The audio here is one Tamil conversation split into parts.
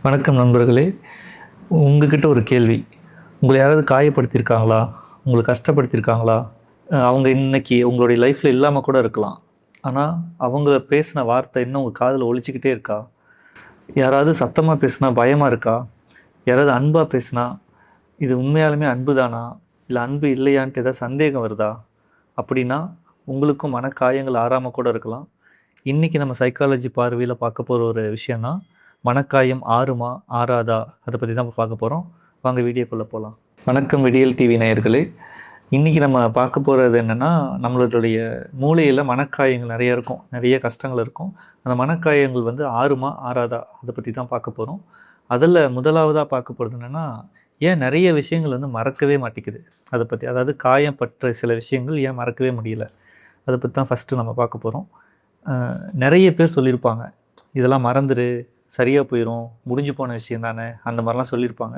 வணக்கம் நண்பர்களே. உங்ககிட்ட ஒரு கேள்வி. உங்கள யாராவது காயப்படுத்தியிருக்காங்களா? உங்கள கஷ்டப்படுத்தியிருக்காங்களா? அவங்க இன்னைக்கு உங்களுடைய லைஃப்ல இல்லாம கூட இருக்கலாம். ஆனா, அவங்க பேசின வார்த்தை இன்னும் உங்க காதுல ஒலிச்சுக்கிட்டே இருக்கா? யாராவது சத்தமா பேசினா பயமா இருக்கா? யாராவது அன்பா பேசினா, இது உண்மையாலுமே அன்பு தானா? இல்ல அன்பு இல்லையான்ட்டு ஏதாவது சந்தேகம் வருதா? அப்படின்னா, உங்களுக்கும் மனக்காயங்கள் ஆறாம கூட இருக்கலாம். இன்னைக்கு நம்ம சைக்காலஜி பார்வையில பார்க்க போற ஒரு விஷயம் தான், மனக்காயம் ஆறுமா? ஆறாதா? அத பத்தி தான் இப்ப பார்க்க போறோம். வாங்க வீடியோக்குள்ள போலாம். வணக்கம் விடியல் டிவி நேயர்களே. இன்னைக்கு நம்ம பார்க்க போறது என்னன்னா, நம்மளுடைய மூளையில மனக்காயங்கள் நெறைய இருக்கும். நெறைய கஷ்டங்கள் இருக்கும். அந்த மனக்காயங்கள் வந்து ஆறுமா? ஆறாதா? அத பத்தி தான் பார்க்க போறோம். அதுல முதலாவதா பார்க்க போறது என்னன்னா, ஏன் நெறைய விஷயங்கள் வந்து மறக்கவே மாட்டேங்குது? அத பத்தி. அதாவது காயம்பட்ட சில விஷயங்கள் ஏன் மறக்கவே முடியல? அத பத்தி தான் ஃபர்ஸ்ட்டு நம்ம பார்க்க போறோம். நெறைய பேர் சொல்லியிருப்பாங்க. இதெல்லாம் மறந்துரு, சரியா போயிரும், முடிஞ்சு போன விஷயம் தானே, அந்த மாரிலாம் சொல்லியிருப்பாங்க.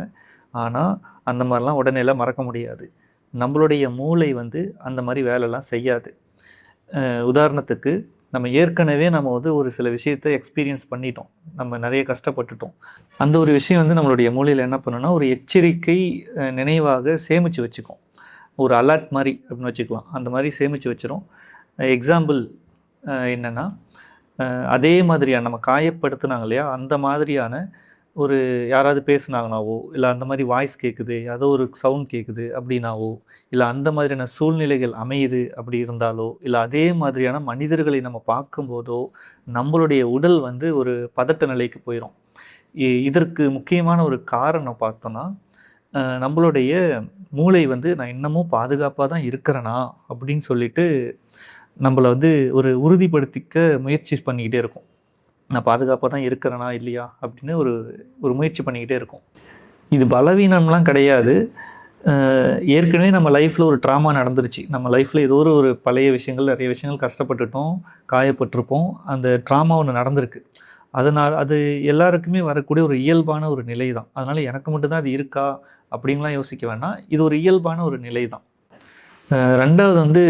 ஆனா, அந்த மாரிலாம் உடனேலாம் மறக்க முடியாது. நம்மளுடைய மூளை வந்து அந்த மாரி வேலைலாம் செய்யாது. உதாரணத்துக்கு, நம்ம வந்து ஒரு சில விஷயத்த எக்ஸ்பீரியன்ஸ் பண்ணிட்டோம். நம்ம நெறைய கஷ்டப்பட்டுட்டோம். அந்த ஒரு விஷயம் வந்து நம்மளுடைய மூளையில என்ன பண்ணும்னா, ஒரு எச்சரிக்கை நினைவாக சேமிச்சு வச்சுக்கும். ஒரு அலர்ட் மாரி அப்படின்னு வச்சுக்கலாம். அந்த மாரி சேமிச்சு வச்சுரும். எக்ஸாம்பிள் என்னன்னா, அதே மாதிரியான நம்ம காயப்படுத்துனாங்க இல்லையா? அந்த மாதிரியான ஒரு யாராவது பேசுனாங்கனாவோ, இல்ல அந்த மாரி வாய்ஸ் கேட்குது, ஏதோ ஒரு சவுண்ட் கேட்குது அப்படின்னாவோ, இல்ல அந்த மாதிரியான சூழ்நிலைகள் அமையுது அப்படி இருந்தாலோ, இல்ல அதே மாதிரியான மனிதர்களை நம்ம பார்க்கும்போதோ, நம்மளுடைய உடல் வந்து ஒரு பதட்ட நிலைக்கு போயிரும். இதற்கு முக்கியமான ஒரு காரணம் பார்த்தோம்னா, நம்மளுடைய மூளை வந்து நான் இன்னமும் பாதுகாப்பா தான் இருக்கிறேனா அப்படின்னு சொல்லிட்டு நம்மள வந்து ஒரு உறுதிப்படுத்திக்க முயற்சி பண்ணிக்கிட்டே இருக்கும். நான் பாதுகாப்பா தான் இருக்கிறேனா இல்லையா அப்படின்னு ஒரு ஒரு முயற்சி பண்ணிக்கிட்டே இருக்கும். இது பலவீனம்லாம் கிடையாது. ஏற்கனவே நம்ம லைஃப்ல ஒரு ட்ராமா நடந்துருச்சு. நம்ம லைஃப்ல ஏதோ ஒரு பழைய விஷயங்கள், நிறைய விஷயங்கள் கஷ்டப்பட்டுட்டோம், காயப்பட்டிருப்போம். அந்த ட்ராமா ஒண்ணு நடந்திருக்கு. அதனால அது எல்லாருக்குமே வரக்கூடிய ஒரு இயல்பான ஒரு நிலை தான். அதனால எனக்கு மட்டும் தான் அது இருக்கா அப்படின்லாம் யோசிக்க வேண்டாம். இது ஒரு இயல்பான ஒரு நிலை தான். 2வது வந்து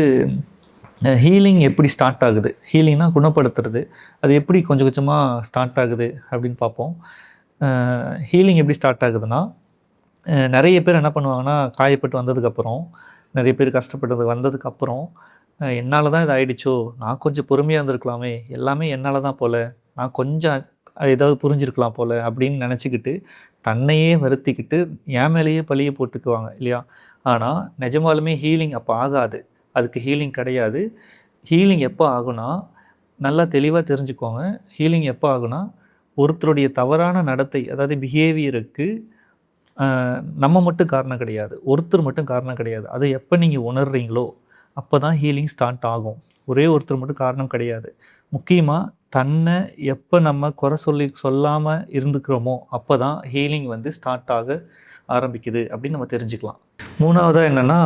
ஹீலிங் எப்படி ஸ்டார்ட் ஆகுது? ஹீலிங்னா குணப்படுத்துறது. அது எப்படி கொஞ்சம் கொஞ்சமாக ஸ்டார்ட் ஆகுது அப்படின்னு பார்ப்போம். ஹீலிங் எப்படி ஸ்டார்ட் ஆகுதுன்னா, நிறைய பேர் என்ன பண்ணுவாங்கன்னா, காயப்பட்டு வந்ததுக்கப்புறம், நிறைய பேர் கஷ்டப்பட்டது வந்ததுக்கப்புறம், என்னால் தான் இது ஆயிடுச்சோ, நான் கொஞ்சம் பொறுமையாக இருந்திருக்கலாமே, எல்லாமே என்னால் தான் போல, நான் கொஞ்சம் ஏதாவது புரிஞ்சிருக்கலாம் போல அப்படின்னு நினச்சிக்கிட்டு, தன்னையே வருத்திக்கிட்டு, என் மேலேயே பழிய போட்டுக்குவாங்க இல்லையா? ஆனால் நிஜமாலுமே ஹீலிங் அப்போ ஆகாது. அதுக்கு ஹீலிங் கிடையாது. ஹீலிங் எப்போ ஆகும்னா, நல்லா தெளிவாக தெரிஞ்சுக்கோங்க. ஹீலிங் எப்போ ஆகும்னா, ஒருத்தருடைய தவறான நடத்தை, அதாவது பிஹேவியருக்கு நம்ம மட்டும் காரணம் கிடையாது. ஒருத்தர் மட்டும் காரணம் கிடையாது. அதை எப்போ நீங்கள் உணர்றீங்களோ, அப்போ தான் ஹீலிங் ஸ்டார்ட் ஆகும். ஒரே ஒருத்தர் மட்டும் காரணம் கிடையாது. முக்கியமா தன்னை எப்போ நம்ம குறை சொல்லாம இருந்துக்கிறோமோ, அப்போ தான் ஹீலிங் வந்து ஸ்டார்ட் ஆக ஆரம்பிக்குது அப்படின்னு நம்ம தெரிஞ்சுக்கலாம். 3வதா என்னன்னா,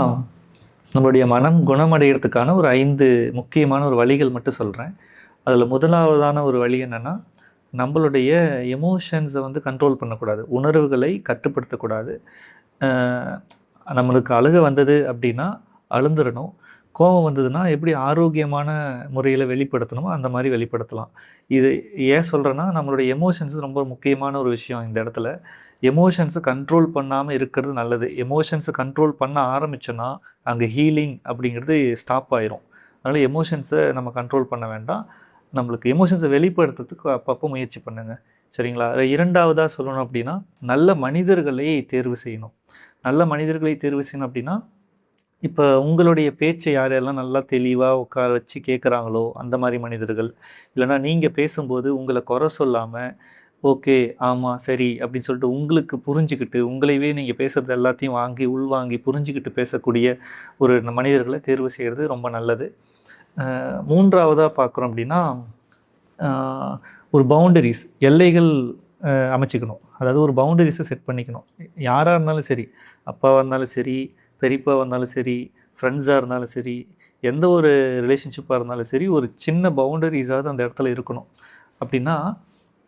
நம்மளுடைய மனம் குணமடைகிறதுக்கான ஒரு 5 முக்கியமான ஒரு வழிகள் மட்டும் சொல்கிறேன். அதில் முதலாவதான ஒரு வழி என்னென்னா, நம்மளுடைய எமோஷன்ஸை வந்து கண்ட்ரோல் பண்ணக்கூடாது. உணர்வுகளை கட்டுப்படுத்தக்கூடாது. நம்மளுக்கு அழுகை வந்தது அப்படின்னா அழுந்துடணும். கோபம் வந்ததுன்னா எப்படி ஆரோக்கியமான முறையில் வெளிப்படுத்தணுமோ அந்த மாதிரி வெளிப்படுத்தலாம். இது ஏன் சொல்கிறேன்னா, நம்மளுடைய எமோஷன்ஸ் ரொம்ப முக்கியமான ஒரு விஷயம் இந்த இடத்துல. எமோஷன்ஸை கண்ட்ரோல் பண்ணாமல் இருக்கிறது நல்லது. எமோஷன்ஸை கண்ட்ரோல் பண்ண ஆரம்பிச்சோன்னா அங்கே ஹீலிங் அப்படிங்கிறது ஸ்டாப் ஆயிரும். அதனால் எமோஷன்ஸை நம்ம கண்ட்ரோல் பண்ண வேண்டாம். நம்மளுக்கு எமோஷன்ஸை வெளிப்படுத்துறதுக்கு அப்பப்போ முயற்சி பண்ணுங்கள். சரிங்களா? 2வதா சொல்லணும் அப்படின்னா, நல்ல மனிதர்களை தேர்வு செய்யணும். நல்ல மனிதர்களை தேர்வு செய்யணும் அப்படின்னா, இப்போ உங்களுடைய பேச்சை யாரெல்லாம் நல்லா தெளிவாக உட்கார வச்சு கேட்குறாங்களோ அந்த மாதிரி மனிதர்கள், இல்லைனா நீங்கள் பேசும்போது உங்களை குறை சொல்லாமல், ஓகே, ஆமாம், சரி அப்படின்னு சொல்லிட்டு உங்களுக்கு புரிஞ்சுக்கிட்டு, உங்களையே நீங்கள் பேசுகிறது எல்லாத்தையும் உள்வாங்கி புரிஞ்சுக்கிட்டு பேசக்கூடிய ஒரு மனிதர்களை தேர்வு செய்கிறது ரொம்ப நல்லது. 3வதா பார்க்குறோம் அப்படின்னா, ஒரு பவுண்டரிஸ், எல்லைகள் அமைச்சிக்கணும். அதாவது ஒரு பவுண்டரிஸை செட் பண்ணிக்கணும். யாராக இருந்தாலும் சரி, அப்பாவாக இருந்தாலும் சரி, பெரியப்பாவாக இருந்தாலும் சரி, ஃப்ரெண்ட்ஸாக இருந்தாலும் சரி, எந்த ஒரு ரிலேஷன்ஷிப்பாக இருந்தாலும் சரி, ஒரு சின்ன பவுண்டரிஸாவது அந்த இடத்துல இருக்கணும். அப்படின்னா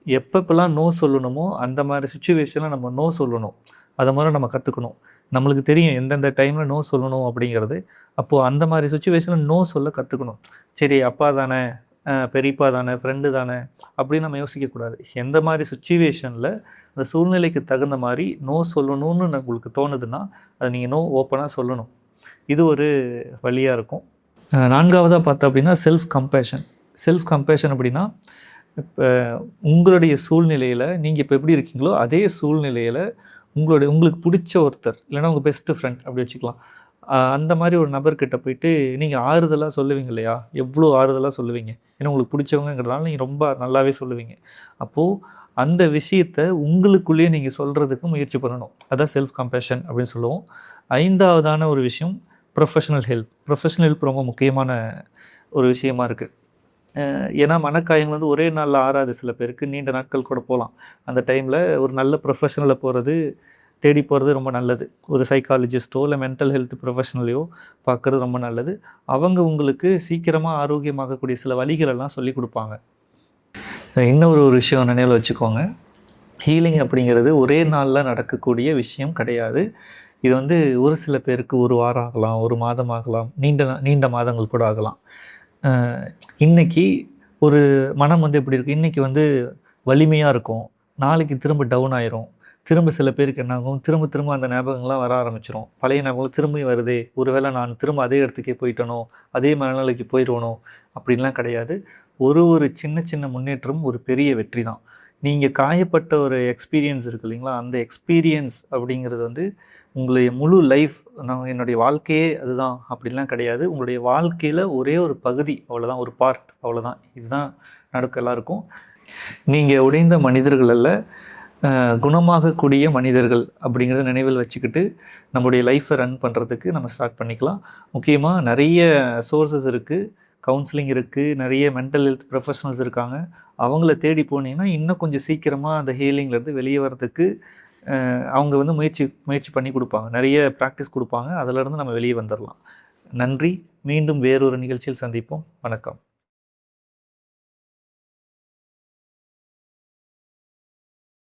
எப்பப்பெல்லாம் நோ சொல்லணுமோ அந்த மாதிரி சுச்சுவேஷனில் நம்ம நோ சொல்லணும். அதை மாதிரி நம்ம கற்றுக்கணும். நம்மளுக்கு தெரியும் எந்தெந்த டைமில் நோ சொல்லணும் அப்படிங்கிறது. அப்போது அந்த மாதிரி சுச்சுவேஷனில் நோ சொல்ல கற்றுக்கணும். சரி, அப்பா தானே, பெரியப்பா தானே, ஃப்ரெண்டு தானே அப்படின்னு நம்ம யோசிக்கக்கூடாது. எந்த மாதிரி சுச்சுவேஷனில் அந்த சூழ்நிலைக்கு தகுந்த மாதிரி நோ சொல்லணும்னு உங்களுக்கு தோணுதுன்னா அதை நீங்கள் நோ ஓப்பனாக சொல்லணும். இது ஒரு வழியாக இருக்கும். 4வதாக பார்த்தோம் அப்படின்னா செல்ஃப் கம்பேஷன் அப்படின்னா, இப்போ உங்களுடைய சூழ்நிலையில் நீங்கள் இப்போ எப்படி இருக்கீங்களோ அதே சூழ்நிலையில் உங்களுக்கு பிடிச்ச ஒருத்தர் இல்லைன்னா உங்கள் பெஸ்ட்டு ஃப்ரெண்ட் அப்படி வச்சுக்கலாம், அந்த மாதிரி ஒரு நபர்கிட்ட போயிட்டு நீங்கள் ஆறுதலாக சொல்லுவீங்க இல்லையா? எவ்வளோ ஆறுதலாக சொல்லுவீங்க. ஏன்னா உங்களுக்கு பிடிச்சவங்கிறதுனால நீங்கள் ரொம்ப நல்லாவே சொல்லுவீங்க. அப்போது அந்த விஷயத்த உங்களுக்குள்ளேயே நீங்கள் சொல்கிறதுக்கு முயற்சி பண்ணணும். அதான் செல்ஃப் கம்பேஷன் அப்படின்னு சொல்லுவோம். 5வதான ஒரு விஷயம் ப்ரொஃபஷனல் ஹெல்ப் ரொம்ப முக்கியமான ஒரு விஷயமா இருக்குது. ஏன்னா மனக்காயங்கள் வந்து ஒரே நாளில் ஆறாது. சில பேருக்கு நீண்ட நாட்கள் கூட போகலாம். அந்த டைமில் ஒரு நல்ல ப்ரொஃபஷனலில் தேடி போகிறது ரொம்ப நல்லது. ஒரு சைக்காலஜிஸ்ட்டோ இல்லை மென்டல் ஹெல்த் ப்ரொஃபஷனலையோ பார்க்குறது ரொம்ப நல்லது. அவங்க உங்களுக்கு சீக்கிரமாக ஆரோக்கியமாகக்கூடிய சில வழிகளெல்லாம் சொல்லி கொடுப்பாங்க. இன்னொரு விஷயம் நினைவில் வச்சுக்கோங்க, ஹீலிங் அப்படிங்கிறது ஒரே நாளில் நடக்கக்கூடிய விஷயம் கிடையாது. இது வந்து ஒரு சில பேருக்கு ஒரு வாரம் ஆகலாம், ஒரு மாதம் ஆகலாம், நீண்ட மாதங்கள் கூட ஆகலாம். இன்றைக்கி ஒரு மனம் வந்து எப்படி இருக்குது, இன்றைக்கி வந்து வலிமையாக இருக்கும், நாளைக்கு திரும்ப டவுன் ஆயிரும். திரும்ப சில பேருக்கு என்ன ஆகும், திரும்ப அந்த ஞாபகங்கள்லாம் வர ஆரம்பிச்சிடும். பழைய ஞாபகம் திரும்பி வருதே, ஒருவேளை நான் திரும்ப அதே இடத்துக்கே போயிட்டனோ, அதே மனநிலைக்கு போயிடுவனோ அப்படின்லாம் கிடையாது. ஒரு சின்ன முன்னேற்றம் ஒரு பெரிய வெற்றி தான். நீங்கள் காயப்பட்ட ஒரு எக்ஸ்பீரியன்ஸ் இருக்குது இல்லைங்களா, அந்த எக்ஸ்பீரியன்ஸ் அப்படிங்கிறது வந்து உங்களுடைய முழு லைஃப், என்னுடைய வாழ்க்கையே அதுதான் அப்படின்லாம் கிடையாது. உங்களுடைய வாழ்க்கையில் ஒரே ஒரு பகுதி அவ்வளோதான், ஒரு பார்ட் அவ்வளோதான். இதுதான் நடக்கும் எல்லாருக்கும். நீங்கள் உடைந்த மனிதர்களில் குணமாகக்கூடிய மனிதர்கள் அப்படிங்கிறத நினைவில் வச்சுக்கிட்டு நம்முடைய லைஃப்பை ரன் பண்ணுறதுக்கு நம்ம ஸ்டார்ட் பண்ணிக்கலாம். முக்கியமாக நிறைய சோர்ஸஸ் இருக்குது, கவுன்சிலிங் இருக்குது, நிறைய மென்டல் ஹெல்த் ப்ரொஃபஷனல்ஸ் இருக்காங்க. அவங்கள தேடி போனீங்கன்னா இன்னும் கொஞ்சம் சீக்கிரமாக அந்த ஹீலிங்லேருந்து வெளியே வர்றதுக்கு அவங்க வந்து முயற்சி பண்ணி கொடுப்பாங்க. நிறைய ப்ராக்டிஸ் கொடுப்பாங்க. அதிலேருந்து நம்ம வெளியே வந்துடலாம். நன்றி. மீண்டும் வேறொரு நிகழ்ச்சியில் சந்திப்போம். வணக்கம்.